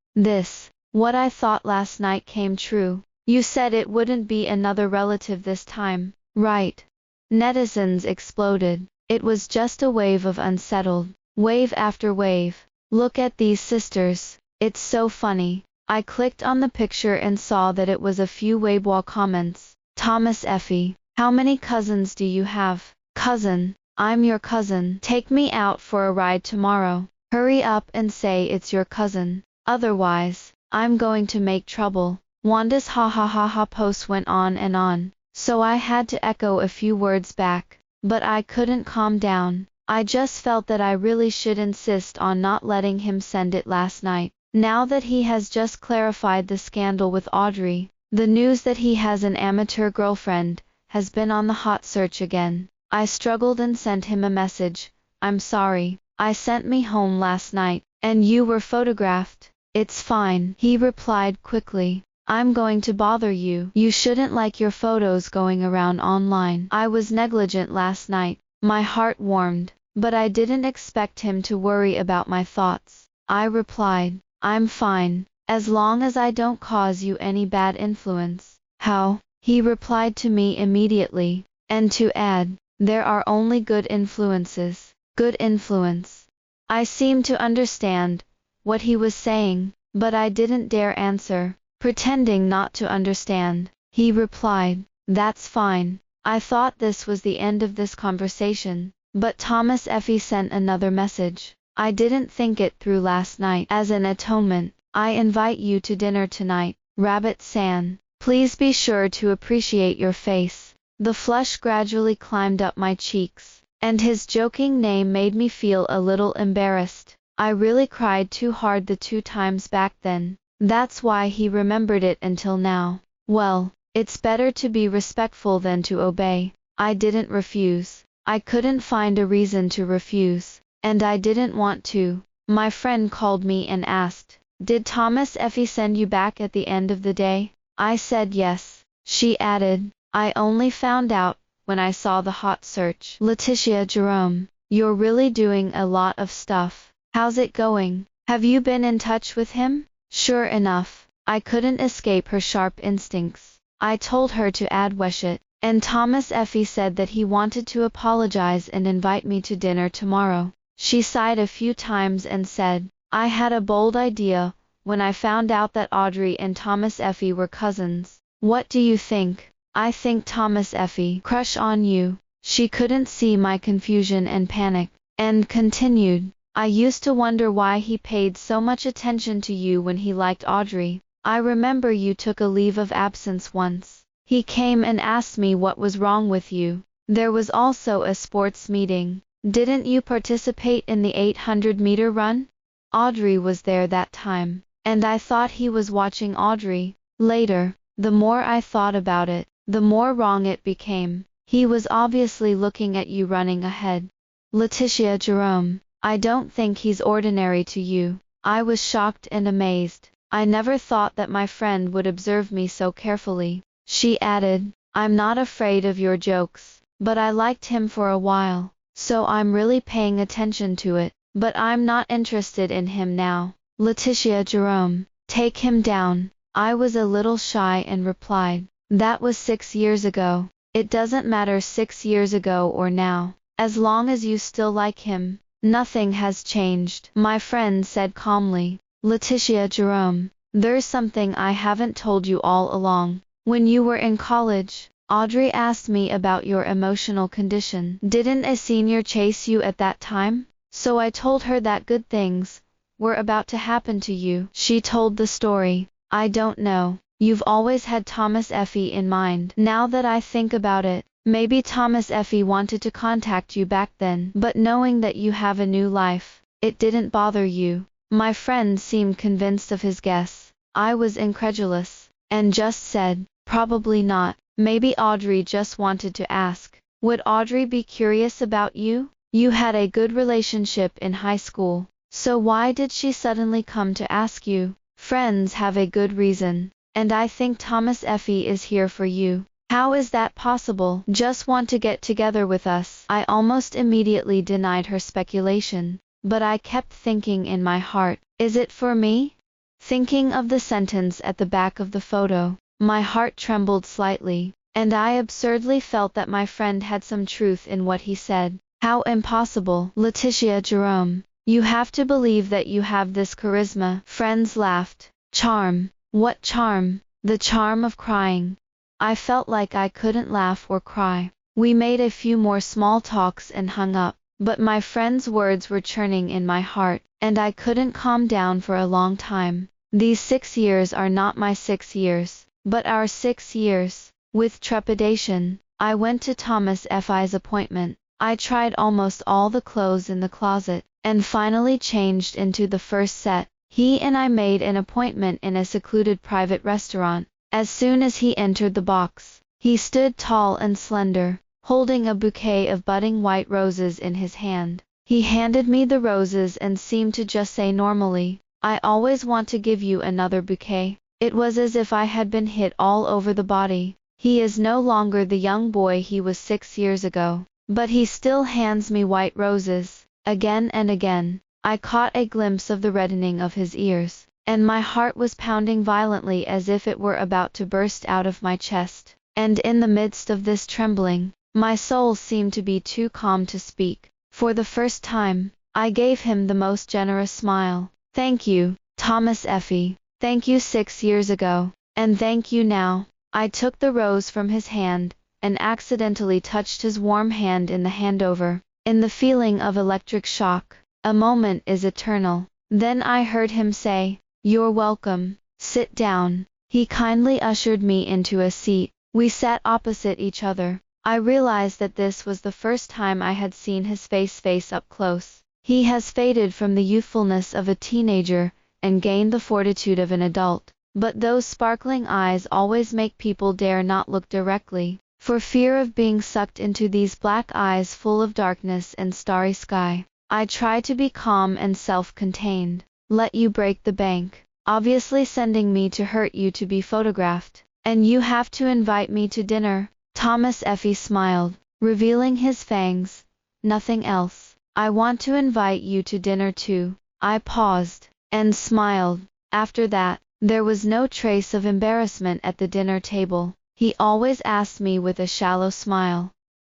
What I thought last night came true. You said it wouldn't be another relative this time, right? Netizens exploded. It was just a wave of unsettled. Wave after wave. Look at these sisters. It's so funny. I clicked on the picture and saw that it was a few Weibo comments. Thomas Effie, how many cousins do you have? Cousin, I'm your cousin. Take me out for a ride tomorrow. Hurry up and say it's your cousin. Otherwise, I'm going to make trouble. Wanda's ha ha ha ha post went on and on, so I had to echo a few words back. But I couldn't calm down. I just felt that I really should insist on not letting him send it last night. Now that he has just clarified the scandal with Audrey, the news that he has an amateur girlfriend has been on the hot search again. I struggled and sent him a message. I'm sorry, I sent me home last night, and you were photographed. It's fine, he replied quickly. I'm going to bother you. You shouldn't like your photos going around online. I was negligent last night. My heart warmed, but I didn't expect him to worry about my thoughts. I replied, I'm fine, as long as I don't cause you any bad influence. How? He replied to me immediately, and to add, there are only good influences. Good influence. I seemed to understand what he was saying, but I didn't dare answer. Pretending not to understand, he replied, that's fine. I thought this was the end of this conversation, but Thomas Effie sent another message. I didn't think it through last night. As an atonement, I invite you to dinner tonight, Rabbit-san. Please be sure to appreciate your face. The flush gradually climbed up my cheeks, and his joking name made me feel a little embarrassed. I really cried too hard the 2 times back then. That's why he remembered it until now. Well, it's better to be respectful than to obey. I didn't refuse. I couldn't find a reason to refuse, and I didn't want to. My friend called me and asked, did Thomas Effie send you back at the end of the day? I said yes. She added, I only found out when I saw the hot search. Letitia Jerome, you're really doing a lot of stuff. How's it going? Have you been in touch with him? Sure enough, I couldn't escape her sharp instincts. I told her to add Weshit, and Thomas Effie said that he wanted to apologize and invite me to dinner tomorrow. She sighed a few times and said, I had a bold idea when I found out that Audrey and Thomas Effie were cousins. What do you think? I think Thomas Effie crush on you. She couldn't see my confusion and panic, and continued, I used to wonder why he paid so much attention to you when he liked Audrey. I remember you took a leave of absence once. He came and asked me what was wrong with you. There was also a sports meeting. Didn't you participate in the 800-meter run? Audrey was there that time, and I thought he was watching Audrey. Later, the more I thought about it, the more wrong it became. He was obviously looking at you running ahead. Letitia Jerome, I don't think he's ordinary to you. I was shocked and amazed. I never thought that my friend would observe me so carefully. She added, I'm not afraid of your jokes, but I liked him for a while, so I'm really paying attention to it, but I'm not interested in him now. Letitia Jerome, take him down. I was a little shy and replied, that was 6 years ago. It doesn't matter 6 years ago or now, as long as you still like him. Nothing has changed, my friend said calmly. Letitia Jerome, there's something I haven't told you all along. When you were in college, Audrey asked me about your emotional condition. Didn't a senior chase you at that time? So I told her that good things were about to happen to you. She told the story. I don't know. You've always had Thomas Effie in mind. Now that I think about it, maybe Thomas Effie wanted to contact you back then, but knowing that you have a new life, it didn't bother you. My friend seemed convinced of his guess. I was incredulous, and just said, probably not. Maybe Audrey just wanted to ask. Would Audrey be curious about you? You had a good relationship in high school, so why did she suddenly come to ask you? Friends have a good reason, and I think Thomas Effie is here for you. How is that possible? Just want to get together with us. I almost immediately denied her speculation, but I kept thinking in my heart, is it for me? Thinking of the sentence at the back of the photo, my heart trembled slightly, and I absurdly felt that my friend had some truth in what he said. How impossible, Letitia Jerome. You have to believe that you have this charisma. Friends laughed. Charm. What charm? The charm of crying. I felt like I couldn't laugh or cry. We made a few more small talks and hung up, but my friend's words were churning in my heart, and I couldn't calm down for a long time. These 6 years are not my 6 years, but our 6 years. With trepidation, I went to Thomas Effie's appointment. I tried almost all the clothes in the closet, and finally changed into the first set. He and I made an appointment in a secluded private restaurant. As soon as he entered the box, he stood tall and slender, holding a bouquet of budding white roses in his hand. He handed me the roses and seemed to just say normally, I always want to give you another bouquet. It was as if I had been hit all over the body. He is no longer the young boy he was 6 years ago, but he still hands me white roses. Again and again, I caught a glimpse of the reddening of his ears, and my heart was pounding violently as if it were about to burst out of my chest. And in the midst of this trembling, my soul seemed to be too calm to speak. For the first time, I gave him the most generous smile. Thank you, Thomas Effie. Thank you 6 years ago, and thank you now. I took the rose from his hand, and accidentally touched his warm hand in the handover. In the feeling of electric shock, a moment is eternal. Then I heard him say, You're welcome. Sit down. He kindly ushered me into a seat. We sat opposite each other. I realized that this was the first time I had seen his face up close. He has faded from the youthfulness of a teenager and gained the fortitude of an adult. But those sparkling eyes always make people dare not look directly, for fear of being sucked into these black eyes full of darkness and starry sky. I try to be calm and self-contained. Let you break the bank, obviously sending me to hurt you to be photographed, and you have to invite me to dinner. Thomas Effie smiled, revealing his fangs. Nothing else. I want to invite you to dinner too. I paused, and smiled. After that, there was no trace of embarrassment at the dinner table. He always asked me with a shallow smile.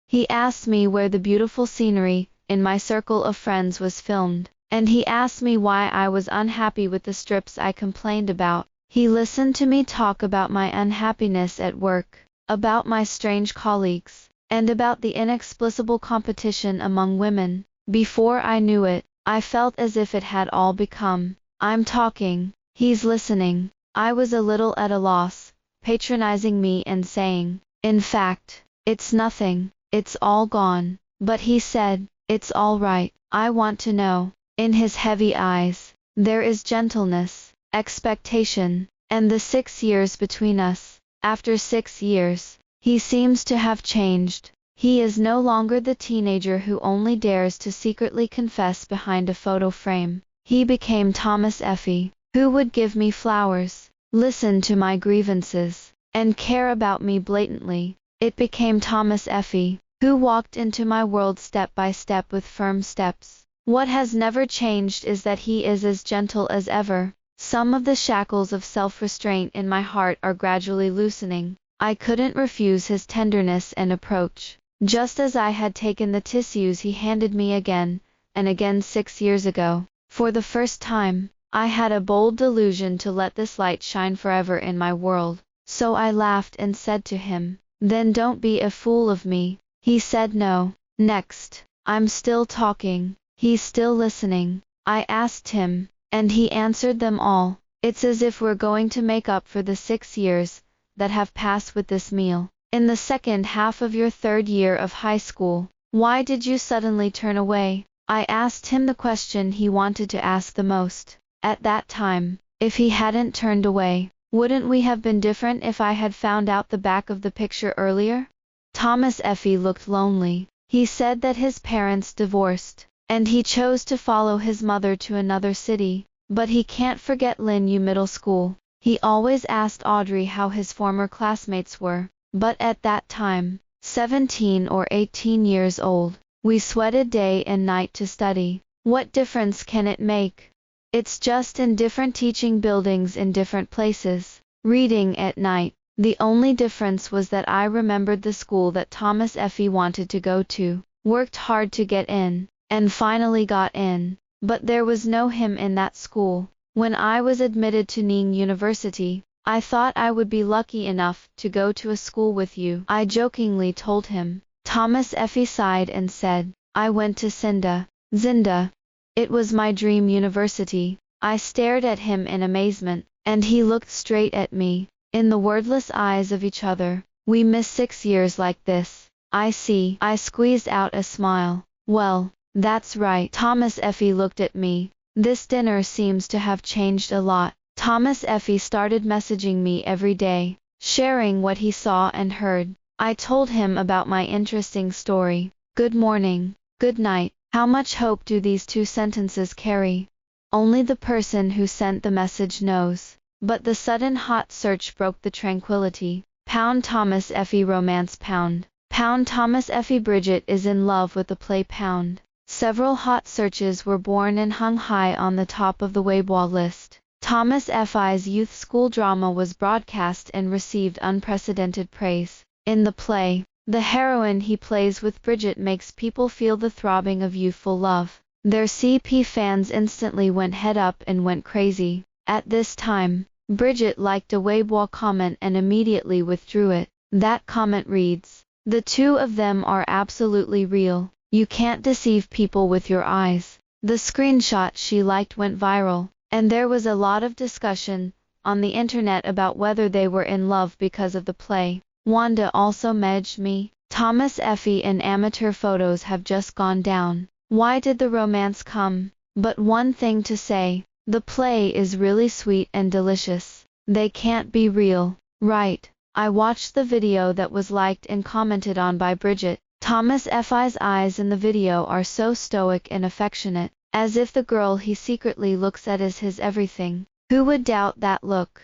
He asked me where the beautiful scenery in my circle of friends was filmed, and he asked me why I was unhappy with the strips I complained about. He listened to me talk about my unhappiness at work, about my strange colleagues, and about the inexplicable competition among women. Before I knew it, I felt as if it had all become, I'm talking, he's listening. I was a little at a loss, patronizing me and saying, in fact, it's nothing, it's all gone. But he said, it's all right. I want to know. In his heavy eyes, there is gentleness, expectation, and the 6 years between us. After 6 years, he seems to have changed. He is no longer the teenager who only dares to secretly confess behind a photo frame. He became Thomas Effie, who would give me flowers, listen to my grievances, and care about me blatantly. It became Thomas Effie, who walked into my world step by step with firm steps. What has never changed is that he is as gentle as ever. Some of the shackles of self-restraint in my heart are gradually loosening. I couldn't refuse his tenderness and approach. Just as I had taken the tissues he handed me again and again 6 years ago. For the first time, I had a bold delusion to let this light shine forever in my world. So I laughed and said to him, then don't be a fool of me. He said no. Next, I'm still talking. He's still listening. I asked him, and he answered them all. It's as if we're going to make up for the 6 years that have passed with this meal. In the second half of your 3rd year of high school, why did you suddenly turn away? I asked him the question he wanted to ask the most. At that time, If he hadn't turned away, wouldn't we have been different if I had found out the back of the picture earlier? Thomas Effie looked lonely. He said that his parents divorced, and he chose to follow his mother to another city. But he can't forget Lin Yu Middle School. He always asked Audrey how his former classmates were, but at that time, 17 or 18 years old, we sweated day and night to study. What difference can it make? It's just in different teaching buildings in different places, reading at night. The only difference was that I remembered the school that Thomas Effie wanted to go to, worked hard to get in, and finally got in. But there was no him in that school. When I was admitted to Ning University, I thought I would be lucky enough to go to a school with you, I jokingly told him. Thomas Effie sighed and said, I went to Zinda. It was my dream university. I stared at him in amazement, and he looked straight at me. In the wordless eyes of each other, we miss 6 years like this. I see. I squeezed out a smile. Well, that's right. Thomas Effie looked at me. This dinner seems to have changed a lot. Thomas Effie started messaging me every day, sharing what he saw and heard. I told him about my interesting story. Good morning, good night. How much hope do these 2 sentences carry? Only the person who sent the message knows. But the sudden hot search broke the tranquility. Pound Thomas Effie romance pound. Pound Thomas Effie Bridget is in love with the play pound. Several hot searches were born and hung high on the top of the Weibo list. Thomas Effie's youth school drama was broadcast and received unprecedented praise. In the play, the heroine he plays with Bridget makes people feel the throbbing of youthful love. Their CP fans instantly went head up and went crazy. At this time, Bridget liked a Weibo comment and immediately withdrew it. That comment reads, "The 2 of them are absolutely real. You can't deceive people with your eyes." The screenshot she liked went viral, and there was a lot of discussion on the internet about whether they were in love because of the play. Wanda also messaged me, Thomas Effie and amateur photos have just gone down. Why did the romance come? But one thing to say, the play is really sweet and delicious. They can't be real, right? I watched the video that was liked and commented on by Bridget. Thomas Effie's eyes in the video are so stoic and affectionate, as if the girl he secretly looks at is his everything. Who would doubt that look?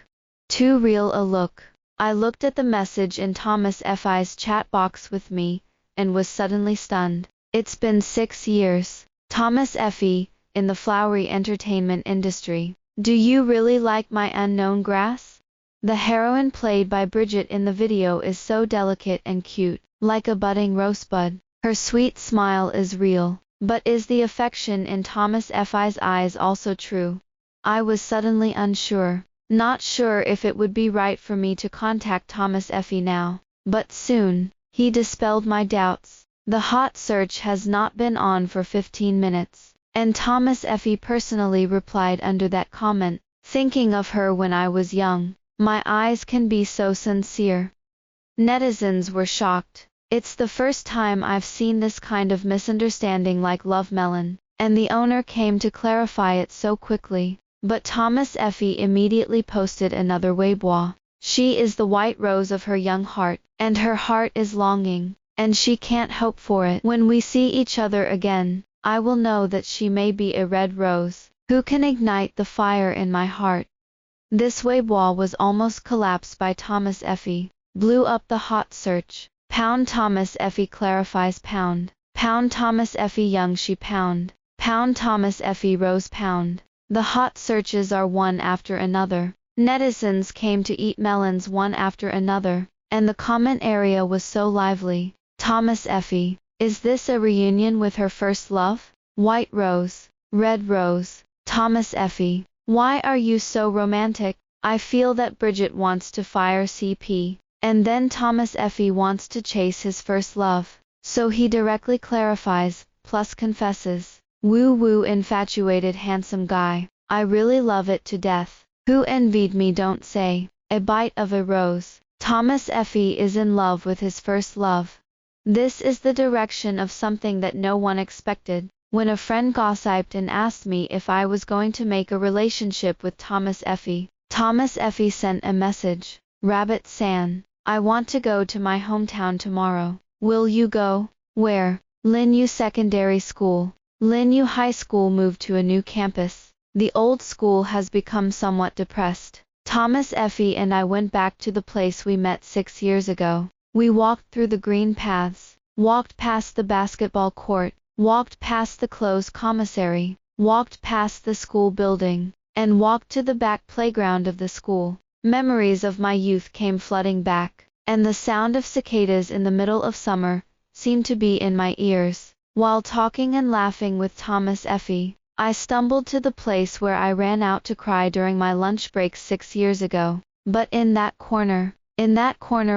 Too real a look. I looked at the message in Thomas Effie's chat box with me, and was suddenly stunned. It's been 6 years. Thomas Effie, in the flowery entertainment industry. Do you really like my unknown grass? The heroine played by Bridget in the video is so delicate and cute, like a budding rosebud. Her sweet smile is real, but is the affection in Thomas Effie's eyes also true? I was suddenly unsure, not sure if it would be right for me to contact Thomas Effie now, but soon, he dispelled my doubts. The hot search has not been on for 15 minutes, and Thomas Effie personally replied under that comment, thinking of her when I was young. My eyes can be so sincere. Netizens were shocked. It's the first time I've seen this kind of misunderstanding like Love Melon, and the owner came to clarify it so quickly. But Thomas Effie immediately posted another Weibo. She is the white rose of her young heart, and her heart is longing, and she can't hope for it. When we see each other again, I will know that she may be a red rose, who can ignite the fire in my heart. This Weibo was almost collapsed by Thomas Effie, blew up the hot search. Pound Thomas Effie clarifies pound. Pound Thomas Effie young she pound. Pound Thomas Effie rose pound. The hot searches are one after another. Netizens came to eat melons one after another, and the comment area was so lively. Thomas Effie, is this a reunion with her first love? White rose, red rose. Thomas Effie, why are you so romantic? I feel that Bridget wants to fire CP, and then Thomas Effie wants to chase his first love. So he directly clarifies, plus confesses. Woo woo infatuated handsome guy. I really love it to death. Who envied me don't say. A bite of a rose. Thomas Effie is in love with his first love. This is the direction of something that no one expected. when a friend gossiped and asked me if I was going to make a relationship with Thomas Effie. Thomas Effie sent a message. Rabbit San, I want to go to my hometown tomorrow. Will you go? Where? Linyu Secondary School. Linyu High School moved to a new campus. The old school has become somewhat depressed. Thomas Effie and I went back to the place we met 6 years ago. We walked through the green paths, walked past the basketball court, walked past the closed commissary, walked past the school building, and walked to the back playground of the school. Memories of my youth came flooding back, and the sound of cicadas in the middle of summer seemed to be in my ears. While talking and laughing with Thomas Effie, I stumbled to the place where I ran out to cry during my lunch break 6 years ago. But in that corner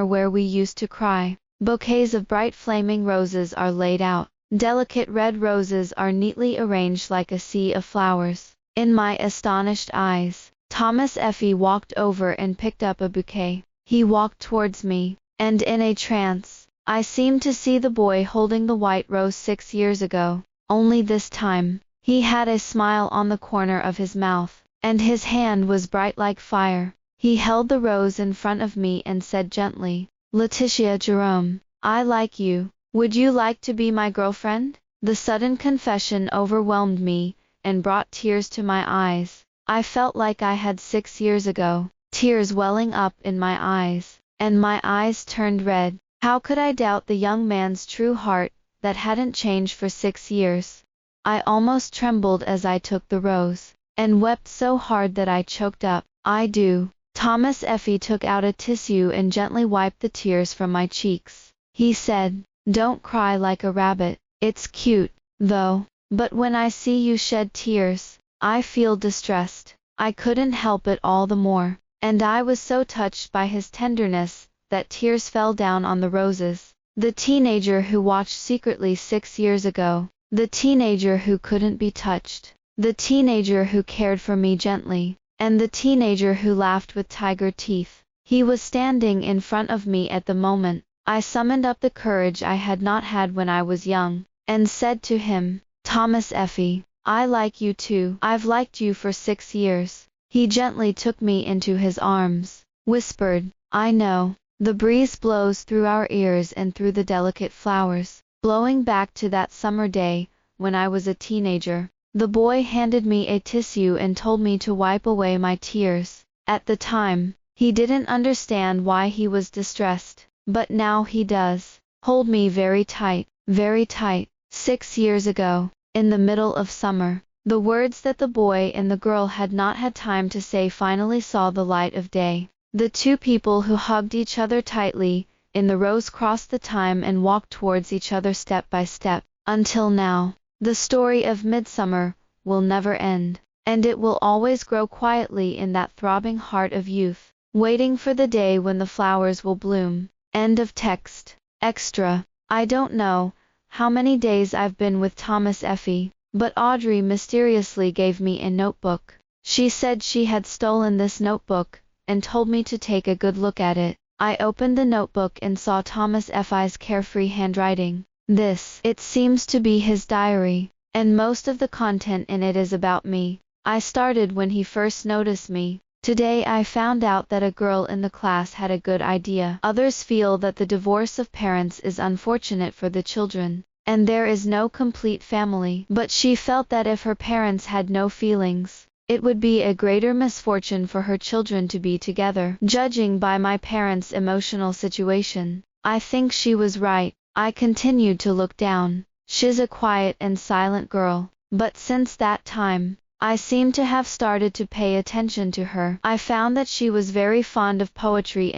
where we used to cry, bouquets of bright flaming roses are laid out. Delicate red roses are neatly arranged like a sea of flowers. In my astonished eyes, Thomas Effie walked over and picked up a bouquet. He walked towards me, and in a trance, I seemed to see the boy holding the white rose 6 years ago. Only this time, he had a smile on the corner of his mouth, and his hand was bright like fire. He held the rose in front of me and said gently, "Letitia Jerome, I like you. Would you like to be my girlfriend?" The sudden confession overwhelmed me and brought tears to my eyes. I felt like I had 6 years ago, tears welling up in my eyes, and my eyes turned red. How could I doubt the young man's true heart that hadn't changed for 6 years? I almost trembled as I took the rose, and wept so hard that I choked up. "I do." Thomas Effie took out a tissue and gently wiped the tears from my cheeks. He said, "Don't cry like a rabbit. It's cute, though. But when I see you shed tears, I feel distressed." I couldn't help it all the more, and I was so touched by his tenderness that tears fell down on the roses. The teenager who watched secretly 6 years ago, the teenager who couldn't be touched, the teenager who cared for me gently, and the teenager who laughed with tiger teeth. He was standing in front of me at the moment. I summoned up the courage I had not had when I was young, and said to him, "Thomas Effie, I like you too. I've liked you for 6 years. He gently took me into his arms, whispered, "I know." The breeze blows through our ears and through the delicate flowers, blowing back to that summer day when I was a teenager. The boy handed me a tissue and told me to wipe away my tears. At the time, he didn't understand why he was distressed, but now he does. Hold me very tight, very tight. 6 years ago, in the middle of summer, the words that the boy and the girl had not had time to say finally saw the light of day. The two people who hugged each other tightly in the rose crossed the time and walked towards each other step by step, until now. The story of midsummer will never end, and it will always grow quietly in that throbbing heart of youth, waiting for the day when the flowers will bloom. End of text. Extra. I don't know how many days I've been with Thomas Effie, but Audrey mysteriously gave me a notebook. She said she had stolen this notebook, and told me to take a good look at it. I opened the notebook and saw Thomas Effie's carefree handwriting. It seems to be his diary, and most of the content in it is about me. I started when he first noticed me. Today I found out that a girl in the class had a good idea. Others feel that the divorce of parents is unfortunate for the children, and there is no complete family. But she felt that if her parents had no feelings, it would be a greater misfortune for her children to be together. Judging by my parents' emotional situation, I think she was right. I continued to look down. She's a quiet and silent girl, but since that time, I seem to have started to pay attention to her. I found that she was very fond of poetry,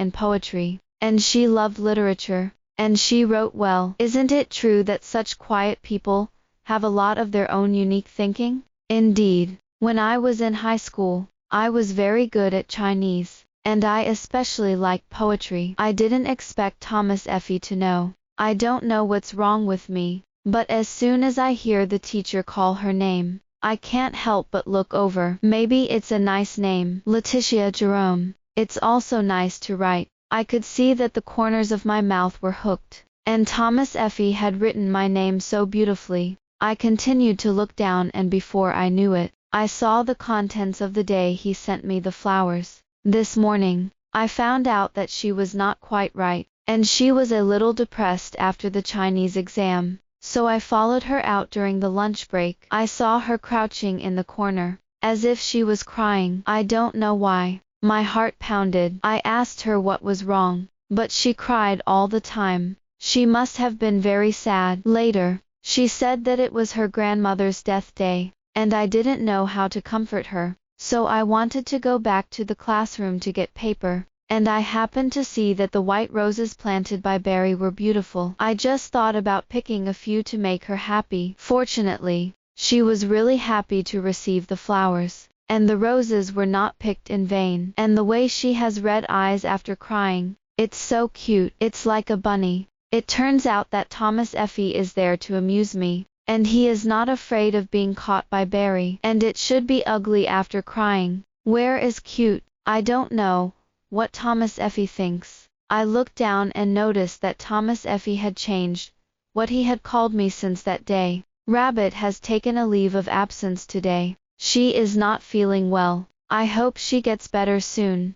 and she loved literature, and she wrote well. Isn't it true that such quiet people have a lot of their own unique thinking? Indeed. When I was in high school, I was very good at Chinese, and I especially liked poetry. I didn't expect Thomas Effie to know. I don't know what's wrong with me, but as soon as I hear the teacher call her name, I can't help but look over. Maybe it's a nice name, Letitia Jerome. It's also nice to write. I could see that the corners of my mouth were hooked, and Thomas Effie had written my name so beautifully. I continued to look down, and before I knew it, I saw the contents of the day he sent me the flowers. This morning, I found out that she was not quite right, and she was a little depressed after the Chinese exam. So I followed her out during the lunch break. I saw her crouching in the corner, as if she was crying. I don't know why. My heart pounded. I asked her what was wrong, but she cried all the time. She must have been very sad. Later, she said that it was her grandmother's death day, and I didn't know how to comfort her. So I wanted to go back to the classroom to get paper, and I happened to see that the white roses planted by Barry were beautiful. I just thought about picking a few to make her happy. Fortunately, she was really happy to receive the flowers, and the roses were not picked in vain. And the way she has red eyes after crying, it's so cute. It's like a bunny. It turns out that Thomas Effie is there to amuse me, and he is not afraid of being caught by Barry. And it should be ugly after crying. Where is cute? I don't know what Thomas Effie thinks. I looked down and noticed that Thomas Effie had changed what he had called me since that day. Rabbit has taken a leave of absence today. She is not feeling well. I hope she gets better soon.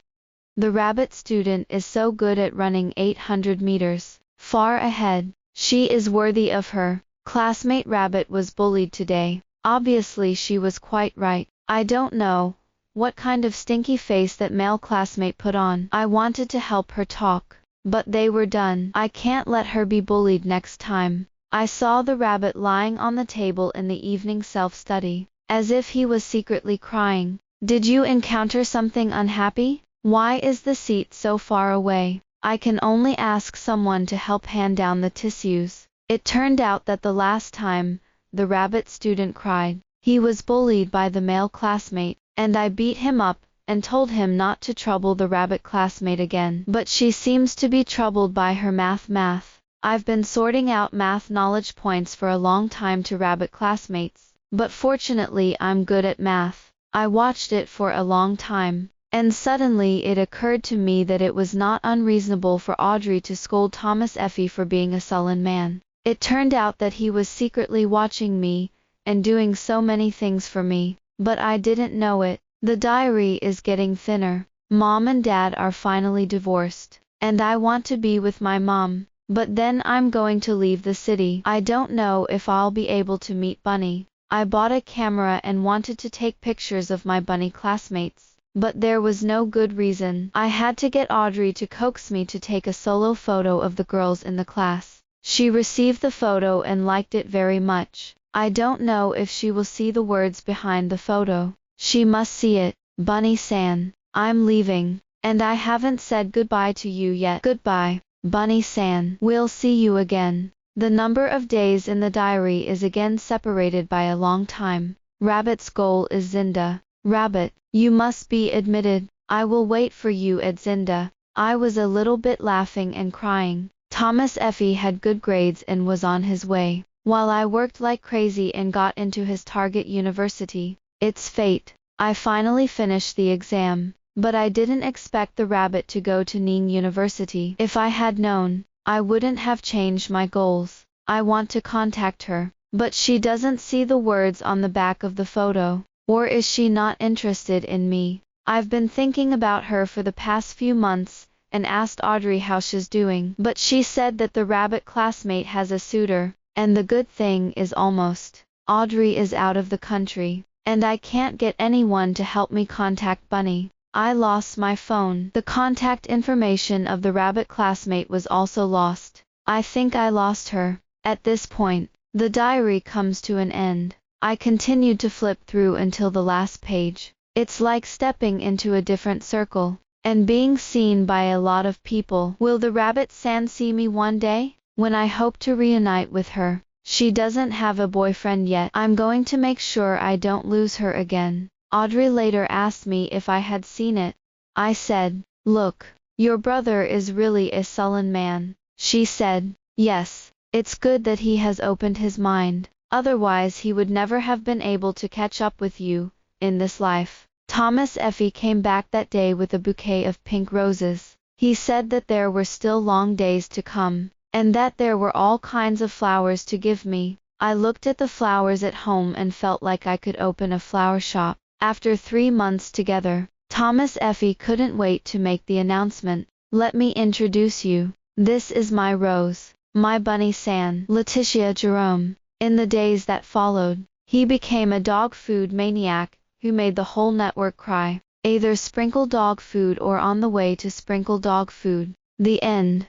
The rabbit student is so good at running 800 meters. Far ahead. She is worthy of her. Classmate Rabbit was bullied today. Obviously she was quite right. I don't know what kind of stinky face that male classmate put on. I wanted to help her talk, but they were done. I can't let her be bullied next time. I saw the rabbit lying on the table in the evening self-study, as if he was secretly crying. Did you encounter something unhappy? Why is the seat so far away? I can only ask someone to help hand down the tissues. It turned out that the last time the rabbit student cried, he was bullied by the male classmate, and I beat him up and told him not to trouble the rabbit classmate again. But she seems to be troubled by her math. I've been sorting out math knowledge points for a long time to rabbit classmates, but fortunately I'm good at math. I watched it for a long time, and suddenly it occurred to me that it was not unreasonable for Audrey to scold Thomas Effie for being a sullen man. It turned out that he was secretly watching me and doing so many things for me, but I didn't know it. The diary is getting thinner. Mom and Dad are finally divorced, and I want to be with my mom, but then I'm going to leave the city. I don't know if I'll be able to meet Bunny. I bought a camera and wanted to take pictures of my bunny classmates, but there was no good reason. I had to get Audrey to coax me to take a solo photo of the girls in the class. She received the photo and liked it very much. I don't know if she will see the words behind the photo. She must see it. Bunny-san, I'm leaving, and I haven't said goodbye to you yet. Goodbye, Bunny-san. We'll see you again. The number of days in the diary is again separated by a long time. Rabbit's goal is Zinda. Rabbit, you must be admitted. I will wait for you at Zinda. I was a little bit laughing and crying. Thomas Effie had good grades and was on his way, while I worked like crazy and got into his target university. It's fate. I finally finished the exam, but I didn't expect the rabbit to go to Ning University. If I had known, I wouldn't have changed my goals. I want to contact her, but she doesn't see the words on the back of the photo. Or is she not interested in me? I've been thinking about her for the past few months, and asked Audrey how she's doing, but she said that the rabbit classmate has a suitor, and the good thing is Audrey is out of the country, and I can't get anyone to help me contact Bunny. I lost my phone. The contact information of the rabbit classmate was also lost. I think I lost her. At this point, the diary comes to an end. I continued to flip through until the last page. It's like stepping into a different circle, and being seen by a lot of people. Will the rabbit-san see me one day, when I hope to reunite with her? She doesn't have a boyfriend yet. I'm going to make sure I don't lose her again. Audrey later asked me if I had seen it. I said, look, your brother is really a sullen man. She said, yes, it's good that he has opened his mind. Otherwise he would never have been able to catch up with you in this life. Thomas Effie came back that day with a bouquet of pink roses. He said that there were still long days to come, and that there were all kinds of flowers to give me. I looked at the flowers at home and felt like I could open a flower shop. After 3 months together, Thomas Effie couldn't wait to make the announcement. Let me introduce you. This is my Rose, my bunny San, Letitia Jerome. In the days that followed, he became a dog food maniac who made the whole network cry, either sprinkle dog food or on the way to sprinkle dog food. The end.